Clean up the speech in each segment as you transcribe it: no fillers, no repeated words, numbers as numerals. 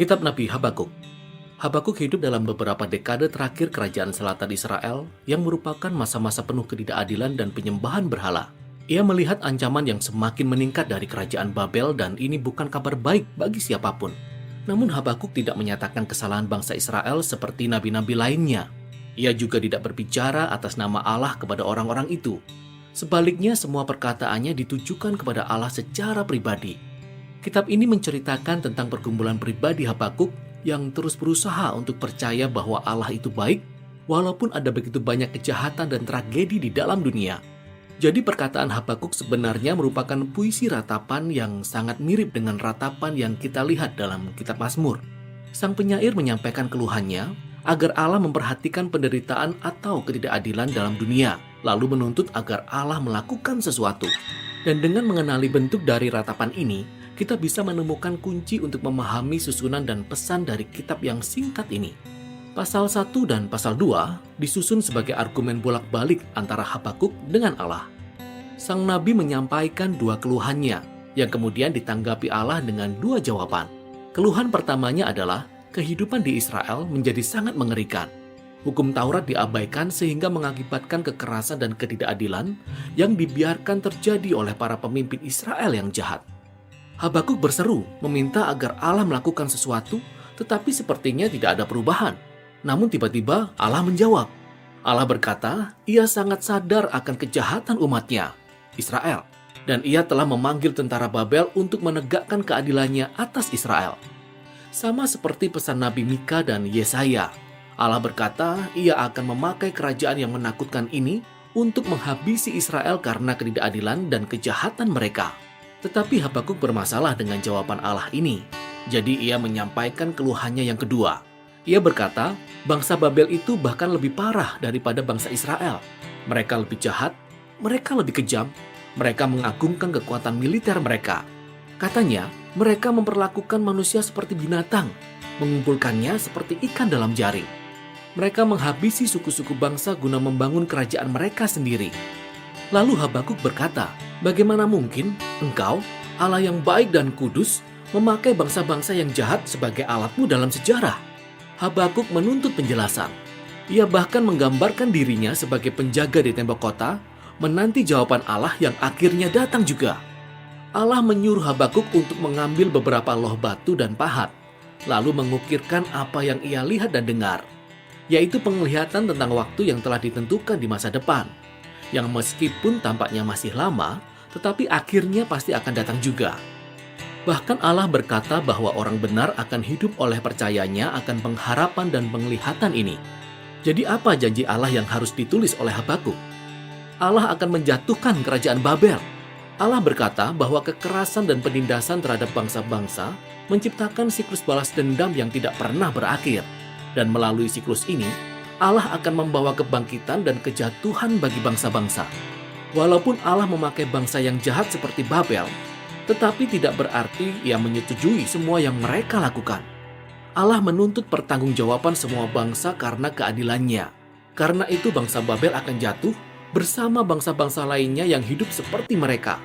Kitab Nabi Habakuk. Habakuk hidup dalam beberapa dekade terakhir kerajaan selatan Israel yang merupakan masa-masa penuh ketidakadilan dan penyembahan berhala. Ia melihat ancaman yang semakin meningkat dari kerajaan Babel dan ini bukan kabar baik bagi siapapun. Namun Habakuk tidak menyatakan kesalahan bangsa Israel seperti nabi-nabi lainnya. Ia juga tidak berbicara atas nama Allah kepada orang-orang itu. Sebaliknya semua perkataannya ditujukan kepada Allah secara pribadi. Kitab ini menceritakan tentang pergumulan pribadi Habakuk yang terus berusaha untuk percaya bahwa Allah itu baik, walaupun ada begitu banyak kejahatan dan tragedi di dalam dunia. Jadi perkataan Habakuk sebenarnya merupakan puisi ratapan yang sangat mirip dengan ratapan yang kita lihat dalam kitab Mazmur. Sang penyair menyampaikan keluhannya agar Allah memperhatikan penderitaan atau ketidakadilan dalam dunia, lalu menuntut agar Allah melakukan sesuatu. Dan dengan mengenali bentuk dari ratapan ini, kita bisa menemukan kunci untuk memahami susunan dan pesan dari kitab yang singkat ini. Pasal 1 dan pasal 2 disusun sebagai argumen bolak-balik antara Habakuk dengan Allah. Sang nabi menyampaikan dua keluhannya, yang kemudian ditanggapi Allah dengan dua jawaban. Keluhan pertamanya adalah kehidupan di Israel menjadi sangat mengerikan. Hukum Taurat diabaikan sehingga mengakibatkan kekerasan dan ketidakadilan yang dibiarkan terjadi oleh para pemimpin Israel yang jahat. Habakuk berseru meminta agar Allah melakukan sesuatu, tetapi sepertinya tidak ada perubahan. Namun tiba-tiba Allah menjawab. Allah berkata, ia sangat sadar akan kejahatan umatnya, Israel. Dan ia telah memanggil tentara Babel untuk menegakkan keadilannya atas Israel. Sama seperti pesan Nabi Mika dan Yesaya. Allah berkata, ia akan memakai kerajaan yang menakutkan ini untuk menghabisi Israel karena ketidakadilan dan kejahatan mereka. Tetapi Habakuk bermasalah dengan jawaban Allah ini. Jadi ia menyampaikan keluhannya yang kedua. Ia berkata, bangsa Babel itu bahkan lebih parah daripada bangsa Israel. Mereka lebih jahat, mereka lebih kejam, mereka mengagungkan kekuatan militer mereka. Katanya, mereka memperlakukan manusia seperti binatang, mengumpulkannya seperti ikan dalam jaring. Mereka menghabisi suku-suku bangsa guna membangun kerajaan mereka sendiri. Lalu Habakuk berkata, bagaimana mungkin engkau, Allah yang baik dan kudus, memakai bangsa-bangsa yang jahat sebagai alatmu dalam sejarah? Habakuk menuntut penjelasan. Ia bahkan menggambarkan dirinya sebagai penjaga di tembok kota, menanti jawaban Allah yang akhirnya datang juga. Allah menyuruh Habakuk untuk mengambil beberapa loh batu dan pahat, lalu mengukirkan apa yang ia lihat dan dengar, yaitu penglihatan tentang waktu yang telah ditentukan di masa depan, yang meskipun tampaknya masih lama, tetapi akhirnya pasti akan datang juga. Bahkan Allah berkata bahwa orang benar akan hidup oleh percayanya akan pengharapan dan penglihatan ini. Jadi apa janji Allah yang harus ditulis oleh Habakuk? Allah akan menjatuhkan kerajaan Babel. Allah berkata bahwa kekerasan dan penindasan terhadap bangsa-bangsa menciptakan siklus balas dendam yang tidak pernah berakhir. Dan melalui siklus ini, Allah akan membawa kebangkitan dan kejatuhan bagi bangsa-bangsa. Walaupun Allah memakai bangsa yang jahat seperti Babel, tetapi tidak berarti ia menyetujui semua yang mereka lakukan. Allah menuntut pertanggungjawaban semua bangsa karena keadilannya. Karena itu bangsa Babel akan jatuh bersama bangsa-bangsa lainnya yang hidup seperti mereka.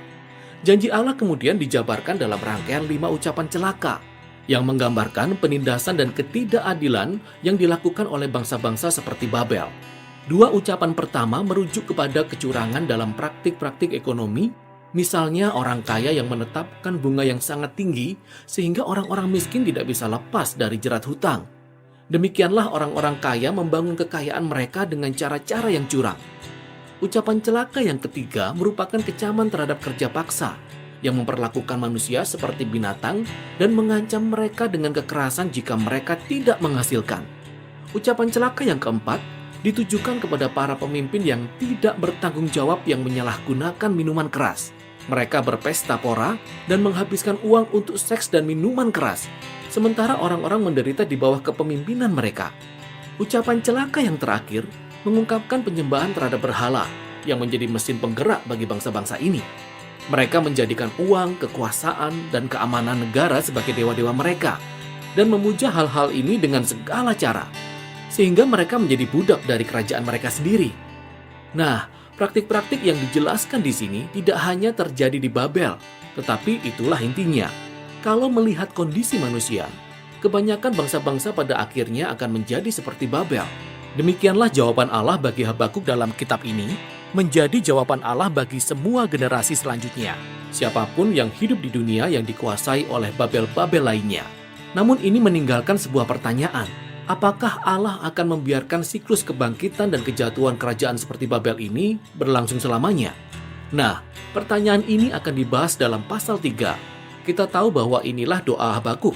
Janji Allah kemudian dijabarkan dalam rangkaian 5 ucapan celaka, yang menggambarkan penindasan dan ketidakadilan yang dilakukan oleh bangsa-bangsa seperti Babel. 2 ucapan pertama merujuk kepada kecurangan dalam praktik-praktik ekonomi, misalnya orang kaya yang menetapkan bunga yang sangat tinggi sehingga orang-orang miskin tidak bisa lepas dari jerat hutang. Demikianlah orang-orang kaya membangun kekayaan mereka dengan cara-cara yang curang. Ucapan celaka yang ketiga merupakan kecaman terhadap kerja paksa, yang memperlakukan manusia seperti binatang dan mengancam mereka dengan kekerasan jika mereka tidak menghasilkan. Ucapan celaka yang keempat ditujukan kepada para pemimpin yang tidak bertanggung jawab yang menyalahgunakan minuman keras. Mereka berpesta pora dan menghabiskan uang untuk seks dan minuman keras, sementara orang-orang menderita di bawah kepemimpinan mereka. Ucapan celaka yang terakhir mengungkapkan penyembahan terhadap berhala yang menjadi mesin penggerak bagi bangsa-bangsa ini. Mereka menjadikan uang, kekuasaan, dan keamanan negara sebagai dewa-dewa mereka dan memuja hal-hal ini dengan segala cara, sehingga mereka menjadi budak dari kerajaan mereka sendiri. Nah, praktik-praktik yang dijelaskan di sini tidak hanya terjadi di Babel, tetapi itulah intinya. Kalau melihat kondisi manusia, kebanyakan bangsa-bangsa pada akhirnya akan menjadi seperti Babel. Demikianlah jawaban Allah bagi Habakuk dalam kitab ini, menjadi jawaban Allah bagi semua generasi selanjutnya. Siapapun yang hidup di dunia yang dikuasai oleh Babel-Babel lainnya. Namun ini meninggalkan sebuah pertanyaan. Apakah Allah akan membiarkan siklus kebangkitan dan kejatuhan kerajaan seperti Babel ini berlangsung selamanya? Nah, pertanyaan ini akan dibahas dalam pasal 3. Kita tahu bahwa inilah doa Habakuk,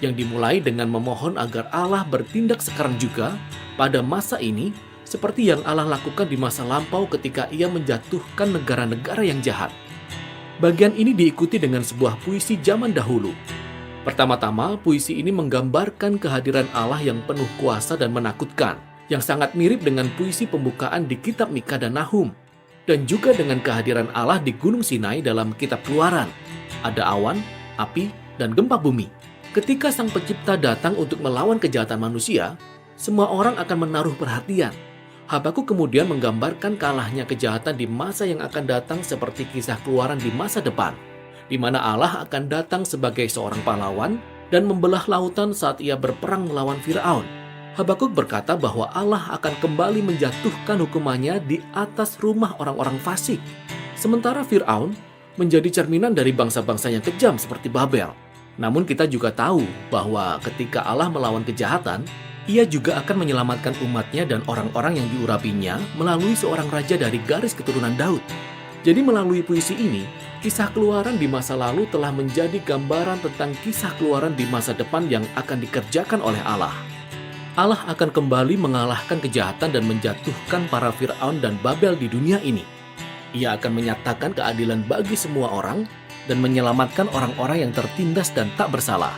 yang dimulai dengan memohon agar Allah bertindak sekarang juga pada masa ini seperti yang Allah lakukan di masa lampau ketika Ia menjatuhkan negara-negara yang jahat. Bagian ini diikuti dengan sebuah puisi zaman dahulu. Pertama-tama, puisi ini menggambarkan kehadiran Allah yang penuh kuasa dan menakutkan, yang sangat mirip dengan puisi pembukaan di kitab Mika dan Nahum, dan juga dengan kehadiran Allah di Gunung Sinai dalam kitab Keluaran. Ada awan, api, dan gempa bumi. Ketika Sang Pencipta datang untuk melawan kejahatan manusia, semua orang akan menaruh perhatian. Habakuk kemudian menggambarkan kalahnya kejahatan di masa yang akan datang seperti kisah Keluaran di masa depan, di mana Allah akan datang sebagai seorang pahlawan dan membelah lautan saat Ia berperang melawan Firaun. Habakuk berkata bahwa Allah akan kembali menjatuhkan hukumannya di atas rumah orang-orang fasik. Sementara Firaun menjadi cerminan dari bangsa-bangsa yang kejam seperti Babel. Namun kita juga tahu bahwa ketika Allah melawan kejahatan, Ia juga akan menyelamatkan umatnya dan orang-orang yang diurapinya melalui seorang raja dari garis keturunan Daud. Jadi melalui puisi ini, kisah Keluaran di masa lalu telah menjadi gambaran tentang kisah Keluaran di masa depan yang akan dikerjakan oleh Allah. Allah akan kembali mengalahkan kejahatan dan menjatuhkan para Firaun dan Babel di dunia ini. Ia akan menyatakan keadilan bagi semua orang dan menyelamatkan orang-orang yang tertindas dan tak bersalah.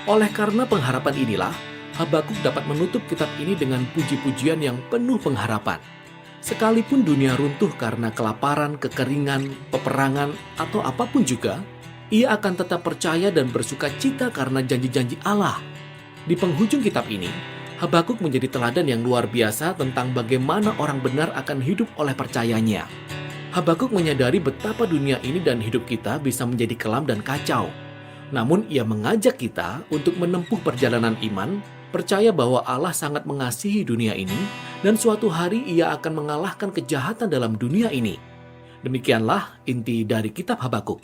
Oleh karena pengharapan inilah, Habakuk dapat menutup kitab ini dengan puji-pujian yang penuh pengharapan. Sekalipun dunia runtuh karena kelaparan, kekeringan, peperangan, atau apapun juga, ia akan tetap percaya dan bersuka cita karena janji-janji Allah. Di penghujung kitab ini, Habakuk menjadi teladan yang luar biasa tentang bagaimana orang benar akan hidup oleh percayanya. Habakuk menyadari betapa dunia ini dan hidup kita bisa menjadi kelam dan kacau. Namun ia mengajak kita untuk menempuh perjalanan iman, percaya bahwa Allah sangat mengasihi dunia ini, dan suatu hari Ia akan mengalahkan kejahatan dalam dunia ini. Demikianlah inti dari kitab Habakuk.